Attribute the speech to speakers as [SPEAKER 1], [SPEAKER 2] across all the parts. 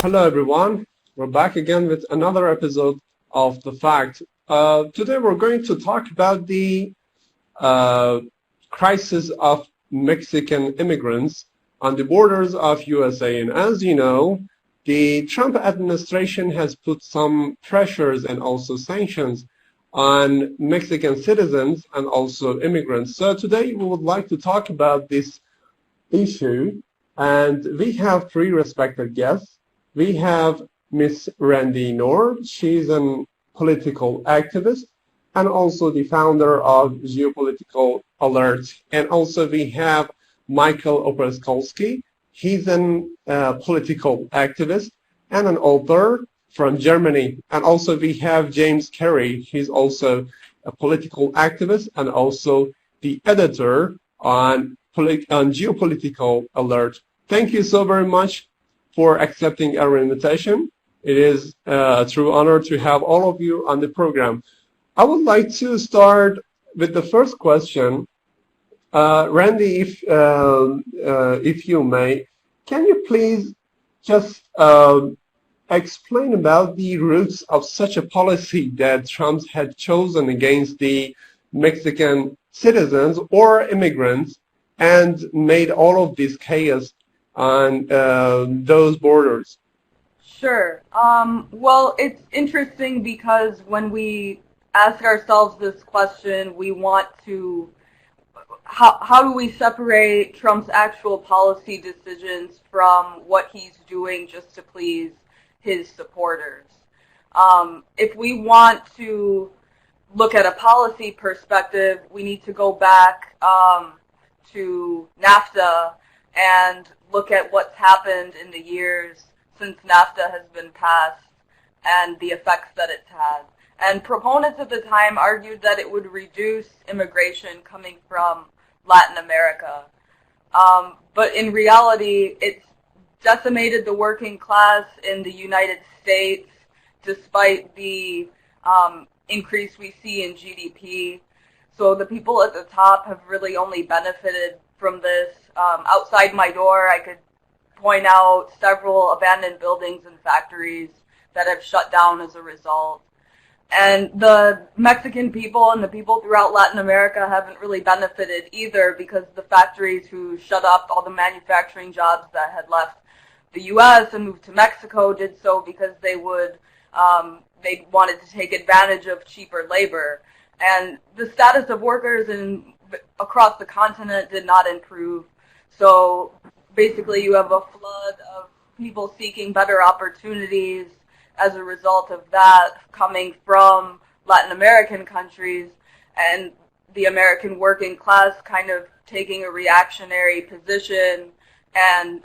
[SPEAKER 1] Hello, everyone. We're back again with another episode of The Fact. Today, we're going to talk about the crisis of Mexican immigrants on the borders of USA. And as you know, the Trump administration has put some pressures and also sanctions on Mexican citizens and also immigrants. So today, we would like to talk about this issue. And we have three respected guests. We have Miss Randi Nord. She's a political activist and also the founder of Geopolitical Alert. And also we have Michael Opperskalski. He's a political activist and an author from Germany. And also we have James Carey. He's also a political activist and also the editor on Geopolitical Alert. Thank you so very much for accepting our invitation. It is a true honor to have all of you on the program. I would like to start with the first question. Randi, if you may, can you please just explain about the roots of such a policy that Trump had chosen against the Mexican citizens or immigrants and made all of this chaos on those borders?
[SPEAKER 2] Sure. Well, it's interesting because when we ask ourselves this question, we want to, how do we separate Trump's actual policy decisions from what he's doing just to please his supporters? If we want to look at a policy perspective, we need to go back to NAFTA and look at what's happened in the years since NAFTA has been passed and the effects that it's had. And proponents at the time argued that it would reduce immigration coming from Latin America. But in reality, it's decimated the working class in the United States despite the increase we see in GDP. So the people at the top have really only benefited from this. Outside my door, I could point out several abandoned buildings and factories that have shut down as a result. And the Mexican people and the people throughout Latin America haven't really benefited either because the factories who shut up all the manufacturing jobs that had left the U.S. and moved to Mexico did so because they wanted to take advantage of cheaper labor. And the status of workers across the continent did not improve. So basically you have a flood of people seeking better opportunities as a result of that coming from Latin American countries, and the American working class kind of taking a reactionary position and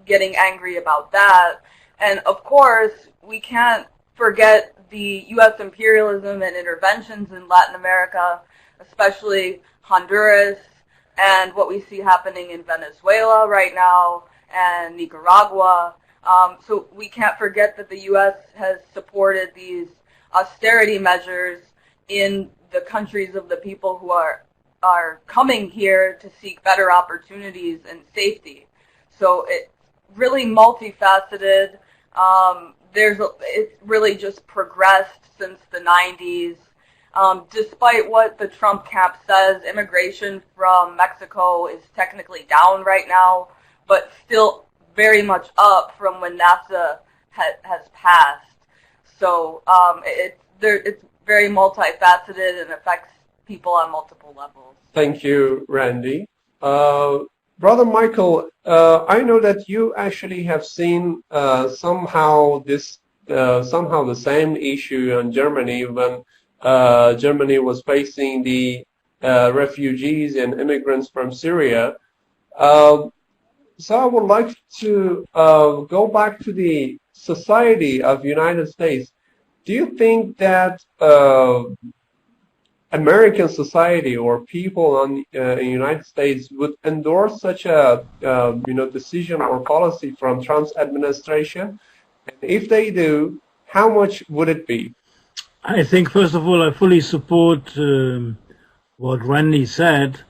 [SPEAKER 2] getting angry about that. And of course, we can't forget the U.S. imperialism and interventions in Latin America, especially Honduras, and what we see happening in Venezuela right now, and Nicaragua. So we can't forget that the U.S. has supported these austerity measures in the countries of the people who are coming here to seek better opportunities and safety. So it's really multifaceted. It's really just progressed since the 90s. Despite what the Trump camp says, immigration from Mexico is technically down right now, but still very much up from when NAFTA has passed. So it's very multifaceted and affects people on multiple levels.
[SPEAKER 1] Thank you, Randi. Brother Michael, I know that you actually have seen somehow the same issue in Germany when Germany was facing the refugees and immigrants from Syria. So I would like to go back to the society of United States. Do you think that American society or people in the United States would endorse such a decision or policy from Trump's administration? And if they do, how much would it be?
[SPEAKER 3] I think, first of all, I fully support what Randi said,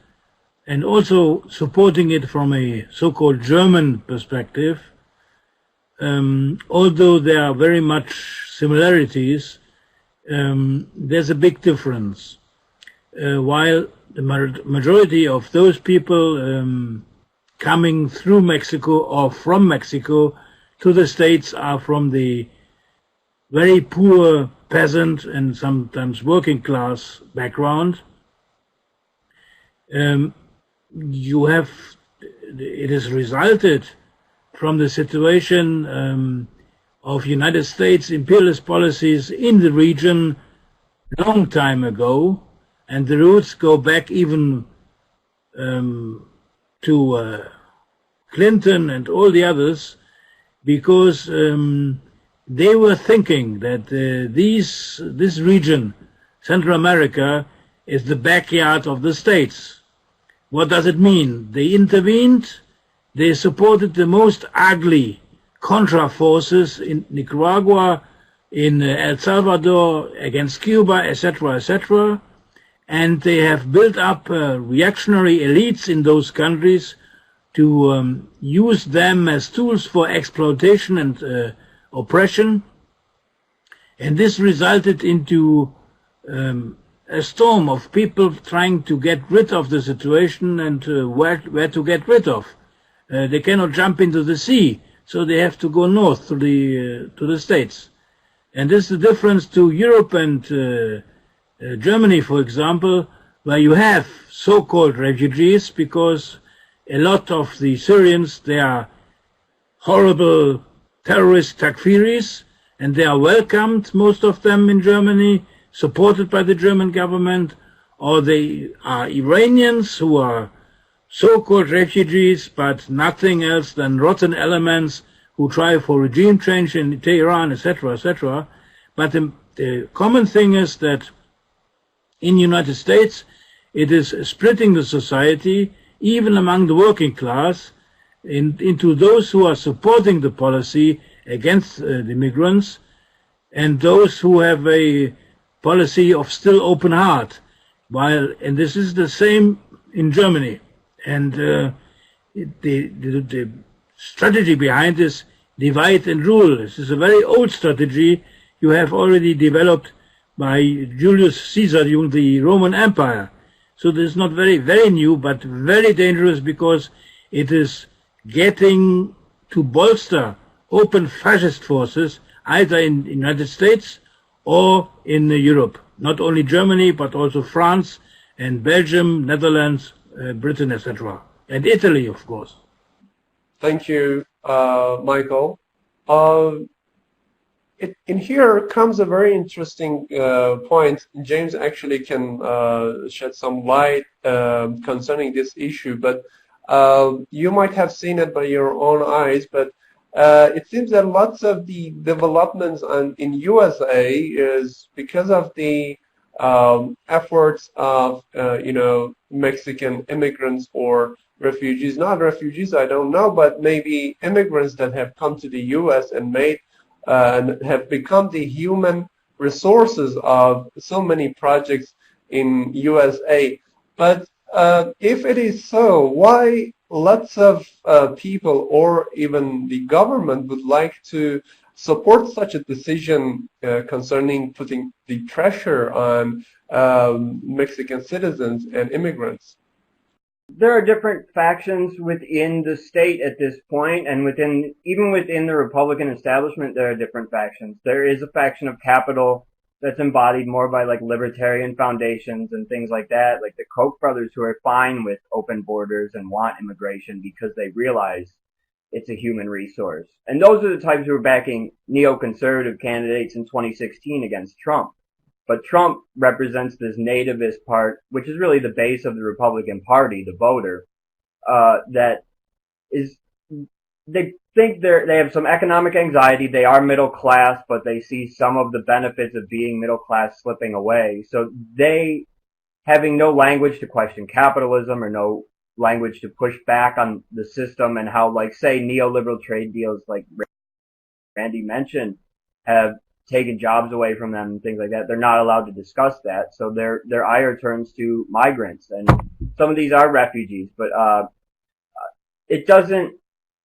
[SPEAKER 3] and also supporting it from a so-called German perspective. although there are very much similarities, there's a big difference. While the majority of those people coming through Mexico or from Mexico to the States are from the very poor peasant and sometimes working class background, it has resulted from the situation of United States imperialist policies in the region long time ago, and the roots go back even to Clinton and all the others, because they were thinking that this region, Central America, is the backyard of the States. What does it mean? They intervened, they supported the most ugly Contra forces in Nicaragua, in El Salvador, against Cuba, etc., etc., and they have built up reactionary elites in those countries to use them as tools for exploitation and oppression, and this resulted into a storm of people trying to get rid of the situation and where to get rid of. They cannot jump into the sea, so they have to go north to the States. And this is the difference to Europe and Germany, for example, where you have so-called refugees, because a lot of the Syrians, they are horrible terrorist takfiris, and they are welcomed, most of them, in Germany, supported by the German government, or they are Iranians who are so-called refugees, but nothing else than rotten elements who try for regime change in Tehran, etc., etc. But the common thing is that in the United States, it is splitting the society, even among the working class, into those who are supporting the policy against the immigrants and those who have a policy of still open heart. And this is the same in Germany. And the strategy behind this divide and rule. This is a very old strategy you have already developed by Julius Caesar during the Roman Empire. So this is not very, very new, but very dangerous, because it is getting to bolster open fascist forces either in the United States or in Europe. Not only Germany, but also France and Belgium, Netherlands, Britain, etc. And Italy, of course.
[SPEAKER 1] Thank you, Michael. In here comes a very interesting point. James actually can shed some light concerning this issue, but you might have seen it by your own eyes, but it seems that lots of the developments in USA is because of the efforts of Mexican immigrants or refugees, not refugees, I don't know, but maybe immigrants that have come to the U.S. and have become the human resources of so many projects in USA. But if it is so, why lots of people or even the government would like to support such a decision concerning putting the pressure on Mexican citizens and immigrants?
[SPEAKER 4] There are different factions within the state at this point, and even within the Republican establishment, there are different factions. There is a faction of capital that's embodied more by like libertarian foundations and things like that, like the Koch brothers, who are fine with open borders and want immigration because they realize it's a human resource. And those are the types who are backing neoconservative candidates in 2016 against Trump. But Trump represents this nativist part, which is really the base of the Republican Party, the voter, that is, they think they have some economic anxiety. They are middle class, but they see some of the benefits of being middle class slipping away. So they, having no language to question capitalism or no language to push back on the system and how, like, say, neoliberal trade deals, like Randi mentioned, have taken jobs away from them and things like that. They're not allowed to discuss that. So their ire turns to migrants. And some of these are refugees, but it doesn't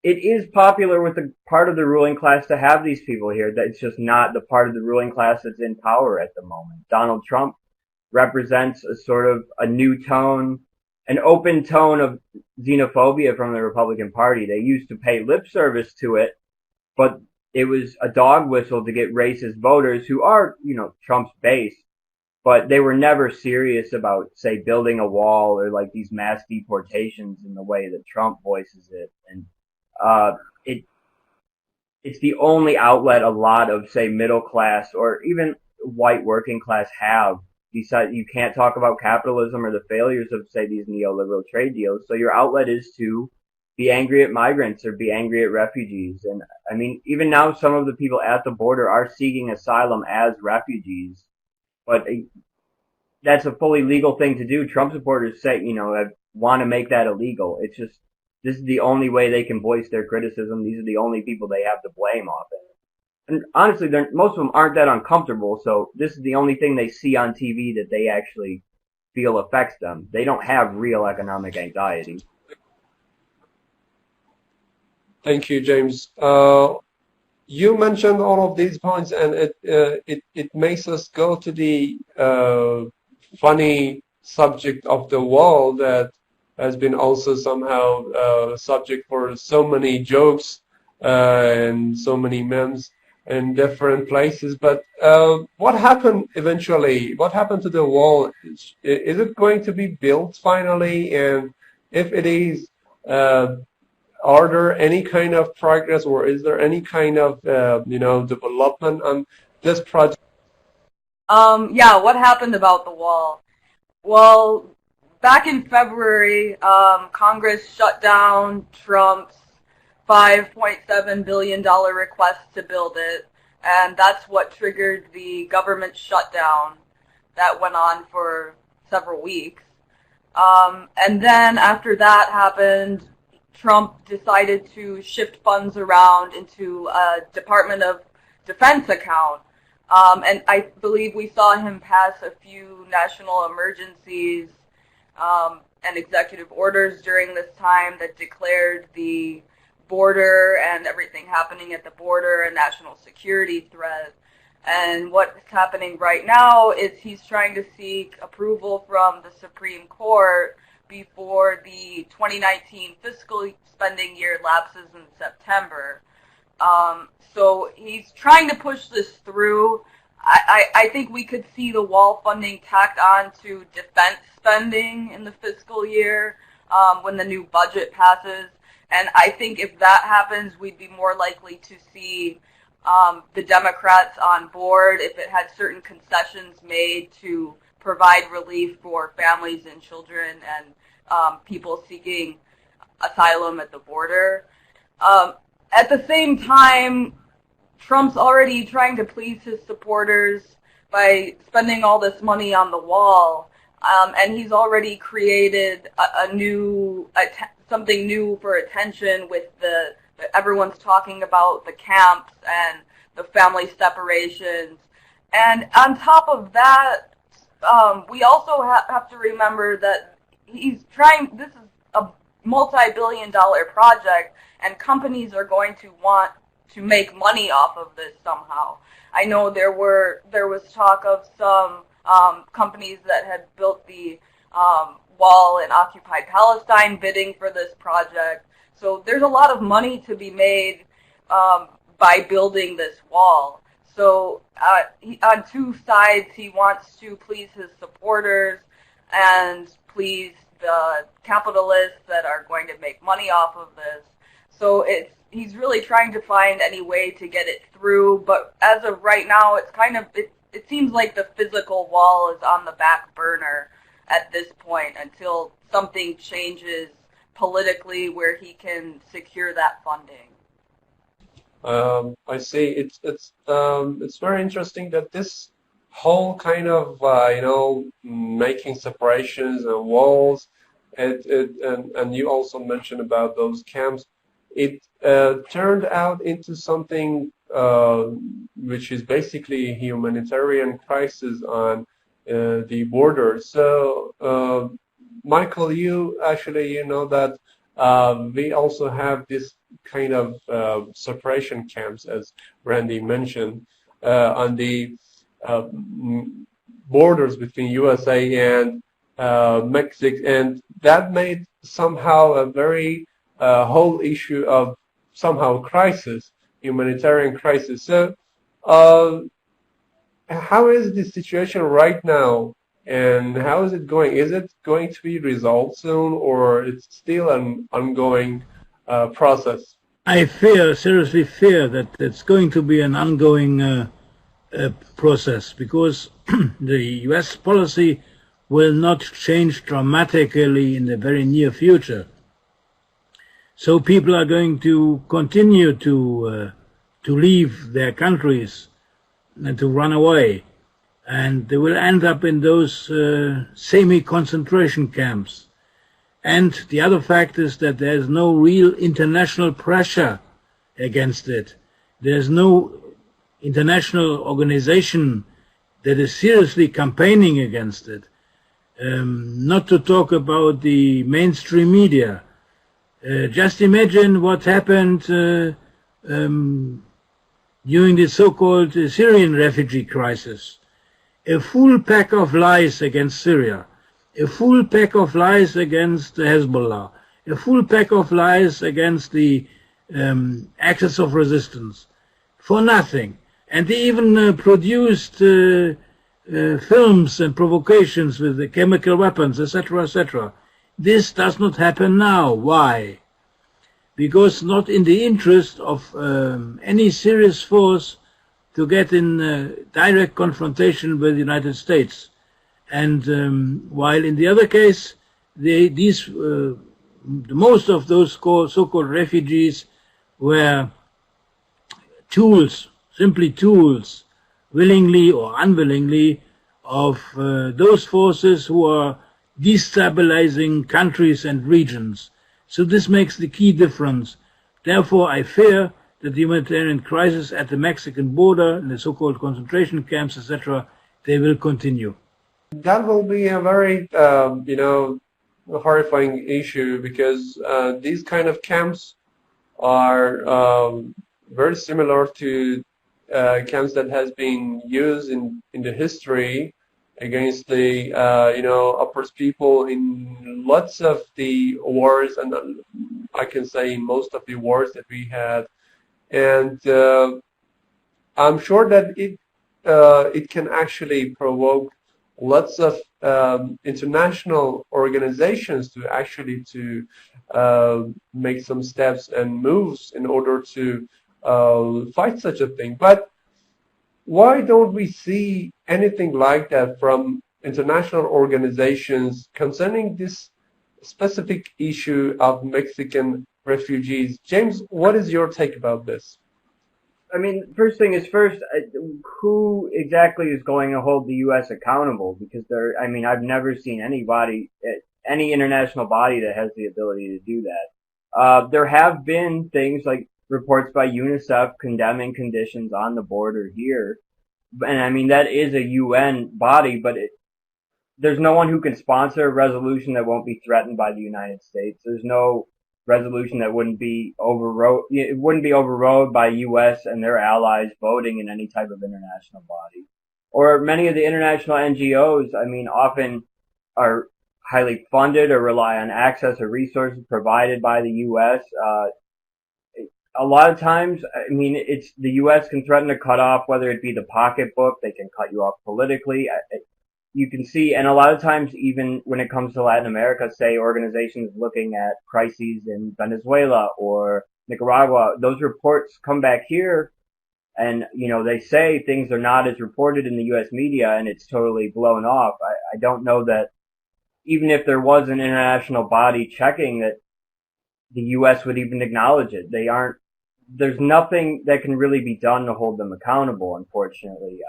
[SPEAKER 4] it is popular with the part of the ruling class to have these people here. That it's just not the part of the ruling class that's in power at the moment. Donald Trump represents a sort of a new tone, an open tone of xenophobia from the Republican Party. They used to pay lip service to it, but it was a dog whistle to get racist voters who are, Trump's base, but they were never serious about, say, building a wall or like these mass deportations in the way that Trump voices it. And it's the only outlet a lot of, say, middle class or even white working class have. Besides, you can't talk about capitalism or the failures of, say, these neoliberal trade deals. So your outlet is to be angry at migrants or be angry at refugees. And I mean, even now, some of the people at the border are seeking asylum as refugees, but that's a fully legal thing to do. Trump supporters say, want to make that illegal. It's just, this is the only way they can voice their criticism. These are the only people they have to blame often. And honestly, most of them aren't that uncomfortable, so this is the only thing they see on TV that they actually feel affects them. They don't have real economic anxiety.
[SPEAKER 1] Thank you, James. You mentioned all of these points, and it makes us go to the funny subject of the wall that has been also somehow subject for so many jokes and so many memes in different places. But what happened eventually? What happened to the wall? Is it going to be built finally? And if it is, are there any kind of progress, or is there any kind of development on this project?
[SPEAKER 2] Yeah, what happened about the wall? Well, back in February, Congress shut down Trump's $5.7 billion request to build it, and that's what triggered the government shutdown that went on for several weeks. And then after that happened, Trump decided to shift funds around into a Department of Defense account. And I believe we saw him pass a few national emergencies and executive orders during this time that declared the border and everything happening at the border a national security threat. And what's happening right now is he's trying to seek approval from the Supreme Court before the 2019 fiscal spending year lapses in September. So he's trying to push this through. I think we could see the wall funding tacked on to defense spending in the fiscal year when the new budget passes. And I think if that happens, we'd be more likely to see the Democrats on board if it had certain concessions made to provide relief for families and children and people seeking asylum at the border. At the same time, Trump's already trying to please his supporters by spending all this money on the wall, and he's already created something new for attention with everyone's talking about the camps and the family separations. And on top of that, we also have to remember that this is a multi-billion-dollar project, and companies are going to want to make money off of this somehow. I know there was talk of some companies that had built the wall in occupied Palestine bidding for this project. So there's a lot of money to be made by building this wall. So on two sides, he wants to please his supporters and please the capitalists that are going to make money off of this. So he's really trying to find any way to get it through. But as of right now, it seems like the physical wall is on the back burner at this point until something changes politically where he can secure that funding.
[SPEAKER 1] I see. It's very interesting that this whole kind of making separations and walls, and you also mentioned about those camps. It turned out into something which is basically a humanitarian crisis on the border. So, Michael, you know that we also have this kind of separation camps, as Randy mentioned, on the borders between USA and Mexico, and that made somehow a very whole issue of somehow crisis, humanitarian crisis. So, how is the situation right now, and how is it going? Is it going to be resolved soon, or it's still an ongoing process?
[SPEAKER 3] I seriously fear that it's going to be an ongoing process, because the U.S. policy will not change dramatically in the very near future. So people are going to continue to leave their countries and to run away, and they will end up in those semi-concentration camps. And the other fact is that there's no real international pressure against it. There's no international organization that is seriously campaigning against it. Not to talk about the mainstream media. Just imagine what happened during the so-called Syrian refugee crisis. A full pack of lies against Syria, a full pack of lies against Hezbollah, a full pack of lies against the axis of resistance, for nothing. And they even produced films and provocations with the chemical weapons, etc., etc. This does not happen now. Why? Because not in the interest of any serious force to get in direct confrontation with the United States. And while in the other case, most of those so-called refugees were tools, simply tools, willingly or unwillingly, of those forces who are destabilizing countries and regions. So this makes the key difference. Therefore, I fear that the humanitarian crisis at the Mexican border, in the so-called concentration camps, etc., they will continue.
[SPEAKER 1] That will be a very, horrifying issue, because these kind of camps are very similar to camps that has been used in the history against the Uppers people in lots of the wars, and I can say in most of the wars that we had. And I'm sure that it can actually provoke lots of international organizations to actually make some steps and moves in order to fight such a thing. But why don't we see anything like that from international organizations concerning this specific issue of Mexican refugees? James, what is your take about this?
[SPEAKER 4] I mean, first thing is first, who exactly is going to hold the U.S. accountable? Because I've never seen anybody, any international body that has the ability to do that. There have been things like reports by UNICEF condemning conditions on the border here. And that is a UN body, but there's no one who can sponsor a resolution that won't be threatened by the United States. There's no resolution that wouldn't be overrode by U.S. and their allies voting in any type of international body. Or many of the international NGOs, often are highly funded or rely on access or resources provided by the U.S. A lot of times, it's the U.S. can threaten to cut off, whether it be the pocketbook, they can cut you off politically. You can see, and a lot of times, even when it comes to Latin America, say organizations looking at crises in Venezuela or Nicaragua, those reports come back here, and they say things are not as reported in the U.S. media, and it's totally blown off. I don't know that even if there was an international body checking that the U.S. would even acknowledge it. There's nothing that can really be done to hold them accountable, unfortunately.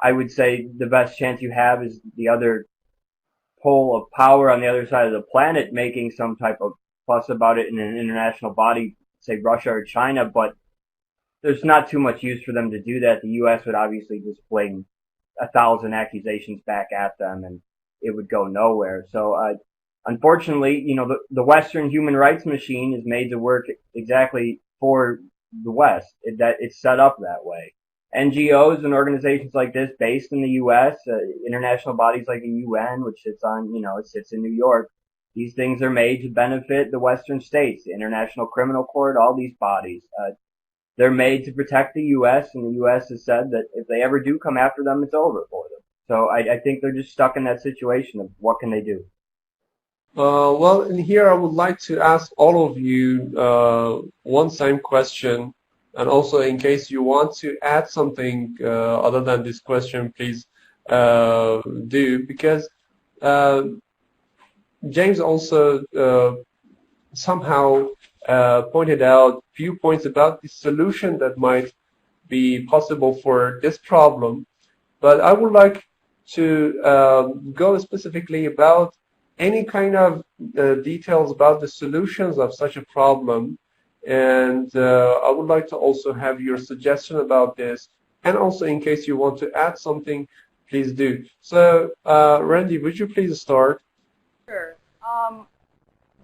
[SPEAKER 4] I would say the best chance you have is the other pole of power on the other side of the planet making some type of fuss about it in an international body, say Russia or China, but there's not too much use for them to do that. The U.S. would obviously just fling 1,000 accusations back at them, and it would go nowhere. So unfortunately, the Western human rights machine is made to work exactly for the West. It's set up that way. NGOs and organizations like this, based in the U.S., international bodies like the UN, which sits in New York. These things are made to benefit the Western states, the International Criminal Court, all these bodies. They're made to protect the U.S., and the U.S. has said that if they ever do come after them, it's over for them. So I think they're just stuck in that situation of what can they do.
[SPEAKER 1] Well, in here I would like to ask all of you one same question, and also in case you want to add something other than this question, please do, because James also somehow pointed out few points about the solution that might be possible for this problem, but I would like to go specifically about any kind of details about the solutions of such a problem, and I would like to also have your suggestion about this, and also in case you want to add something, please do. So Randi, would you please start?
[SPEAKER 2] Sure.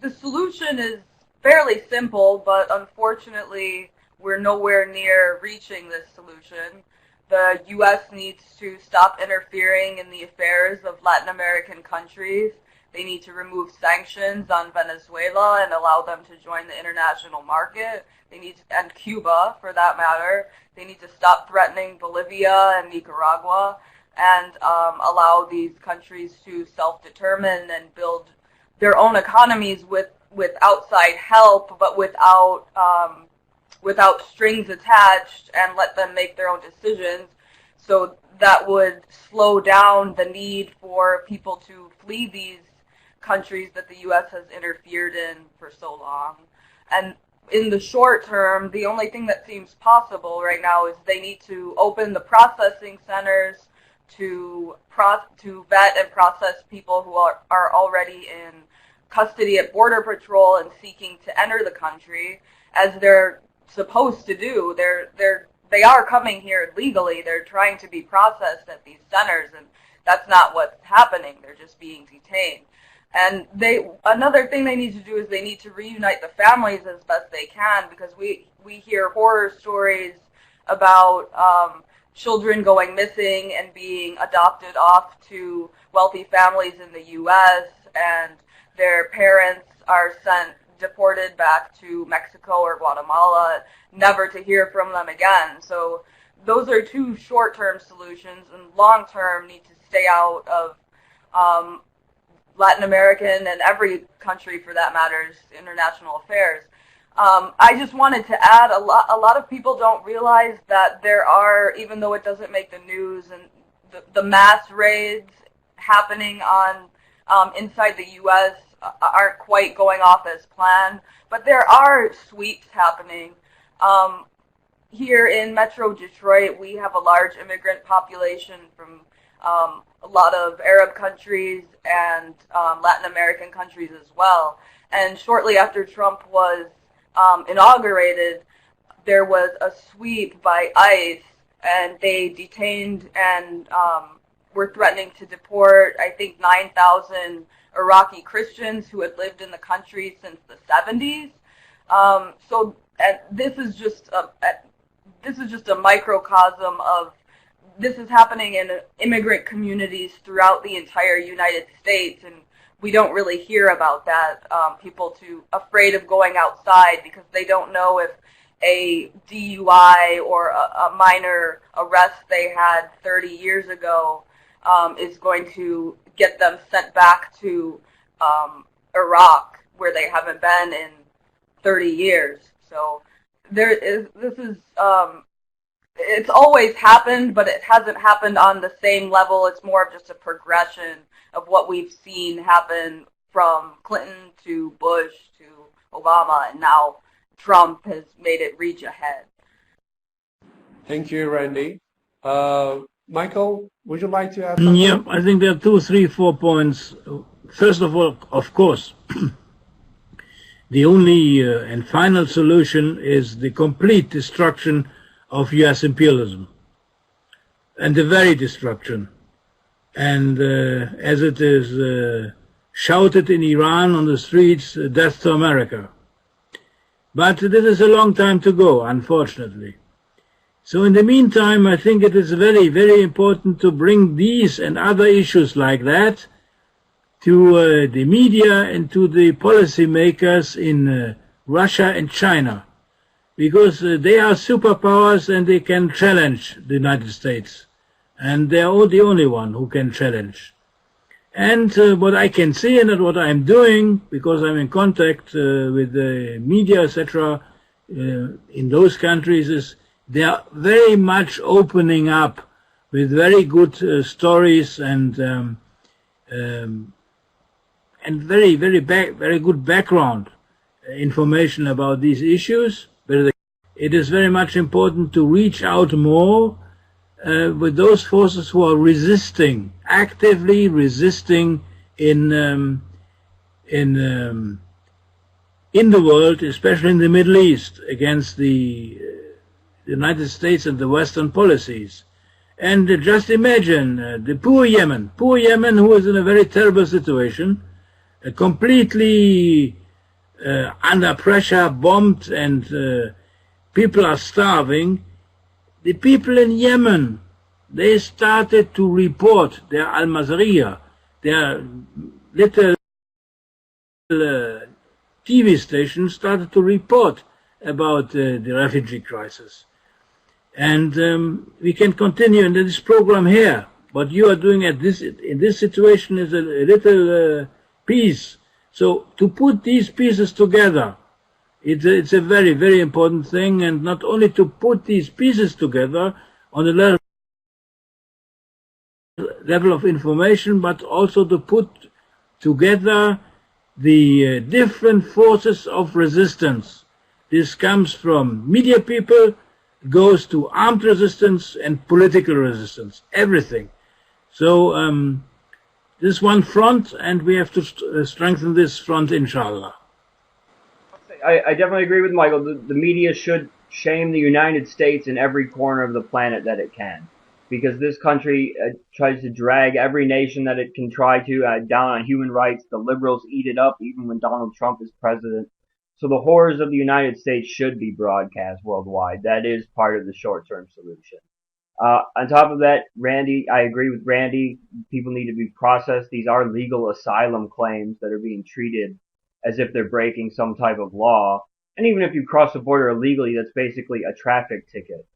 [SPEAKER 2] The solution is fairly simple, but unfortunately we're nowhere near reaching this solution. The U.S. needs to stop interfering in the affairs of Latin American countries. They need to remove sanctions on Venezuela and allow them to join the international market. They need to, and Cuba, for that matter. They need to stop threatening Bolivia and Nicaragua and allow these countries to self-determine and build their own economies with outside help, but without strings attached, and let them make their own decisions. So that would slow down the need for people to flee these countries that the U.S. has interfered in for so long. And in the short term, the only thing that seems possible right now is they need to open the processing centers to vet and process people who are already in custody at Border Patrol and seeking to enter the country, as they're supposed to do. They are coming here legally. They're trying to be processed at these centers, and that's not what's happening. They're just being detained. And another thing they need to do is they need to reunite the families as best they can, because we hear horror stories about children going missing and being adopted off to wealthy families in the U.S., and their parents are deported back to Mexico or Guatemala, never to hear from them again. So those are two short-term solutions, and long-term need to stay out of Latin American and every country for that matter's international affairs. I just wanted to add, a lot of people don't realize that there are, even though it doesn't make the news, and the mass raids happening on inside the U.S. aren't quite going off as planned, but there are sweeps happening. Here in Metro Detroit, we have a large immigrant population from a lot of Arab countries and Latin American countries as well. And shortly after Trump was inaugurated, there was a sweep by ICE, and they detained and were threatening to deport, I think, 9,000 Iraqi Christians who had lived in the country since the 70s. So this is just a microcosm of this is happening in immigrant communities throughout the entire United States, and we don't really hear about that. People too afraid of going outside because they don't know if a DUI or a minor arrest they had 30 years ago is going to get them sent back to Iraq, where they haven't been in 30 years. So it's always happened, but it hasn't happened on the same level. It's more of just a progression of what we've seen happen from Clinton to Bush to Obama, and now Trump has made it reach ahead.
[SPEAKER 1] Thank you, Randi. Michael, would you like to add something?
[SPEAKER 3] Yeah, I think there are 2, 3, 4 points. First of all, of course, the only and final solution is the complete destruction of U.S. imperialism, and the very destruction. And as it is shouted in Iran on the streets, "Death to America." But this is a long time to go, unfortunately. So in the meantime, I think it is very, very important to bring these and other issues like that to the media and to the policymakers in Russia and China, because they are superpowers and they can challenge the United States. And they are the only one who can challenge. And what I can see and what I'm doing, because I'm in contact with the media, etc., in those countries, is they are very much opening up with very good stories and very, very good background information about these issues. But it is very much important to reach out more with those forces who are resisting, actively resisting in the world, especially in the Middle East, against the United States and the Western policies. And just imagine the poor Yemen, who is in a very terrible situation, completely under pressure, bombed, and people are starving. The people in Yemen, they started to report their al-Mazariya, their little TV stations started to report about the refugee crisis. And we can continue in this program here. What you are doing in this situation is a little piece. So to put these pieces together, it's a very, very important thing, and not only to put these pieces together on the level of information, but also to put together the different forces of resistance. This comes from media people, goes to armed resistance and political resistance, everything. So this is one front, and we have to strengthen this front, inshallah.
[SPEAKER 4] I definitely agree with Michael. The media should shame the United States in every corner of the planet that it can, because this country tries to drag every nation that it can try to down on human rights. The liberals eat it up even when Donald Trump is president. So the horrors of the United States should be broadcast worldwide. That is part of the short-term solution. On top of that, Randi, I agree with Randi. People need to be processed. These are legal asylum claims that are being treated as if they're breaking some type of law. And even if you cross the border illegally, that's basically a traffic ticket.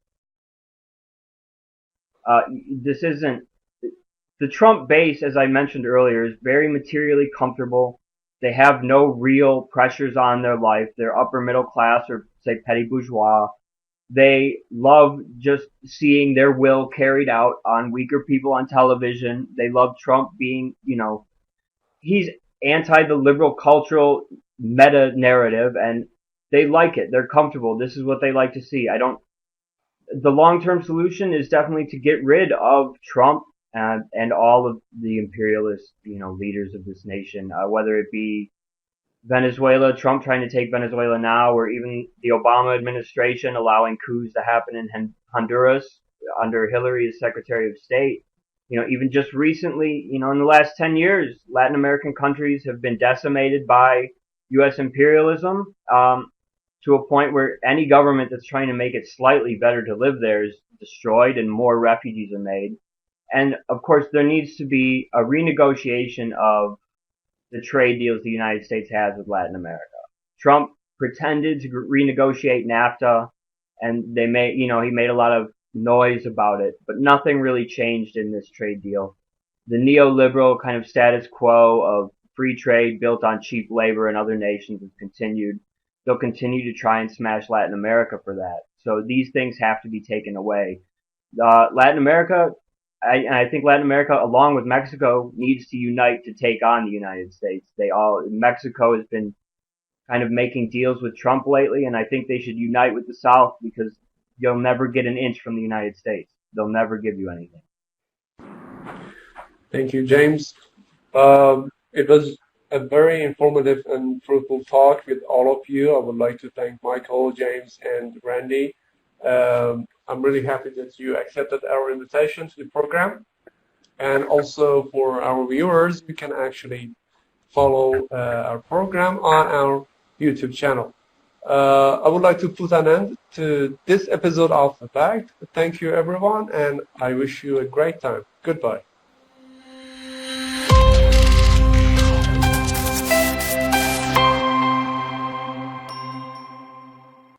[SPEAKER 4] This isn't, the Trump base, as I mentioned earlier, is very materially comfortable. They have no real pressures on their life. They're upper middle class, or say petty bourgeois. They love just seeing their will carried out on weaker people on television. They love Trump being, he's anti the liberal cultural meta narrative, and they like it. They're comfortable. This is what they like to see. The long-term solution is definitely to get rid of Trump and all of the imperialist, leaders of this nation, whether it be Venezuela, Trump trying to take Venezuela now, or even the Obama administration allowing coups to happen in Honduras under Hillary as Secretary of State. Even just recently, in the last 10 years, Latin American countries have been decimated by U.S. imperialism, to a point where any government that's trying to make it slightly better to live there is destroyed and more refugees are made. And of course, there needs to be a renegotiation of the trade deals the United States has with Latin America. Trump pretended to renegotiate NAFTA, and he made a lot of noise about it, but nothing really changed in this trade deal. The neoliberal kind of status quo of free trade built on cheap labor in other nations has continued. They'll continue to try and smash Latin America for that. So these things have to be taken away. Latin America, I think Latin America, along with Mexico, needs to unite to take on the United States. Mexico has been kind of making deals with Trump lately, and I think they should unite with the South, because you'll never get an inch from the United States. They'll never give you anything.
[SPEAKER 1] Thank you, James. It was a very informative and fruitful talk with all of you. I would like to thank Michael, James, and Randi. I'm really happy that you accepted our invitation to the program. And also for our viewers, you can actually follow our program on our YouTube channel. I would like to put an end to this episode of The Fact. Thank you, everyone, and I wish you a great time. Goodbye.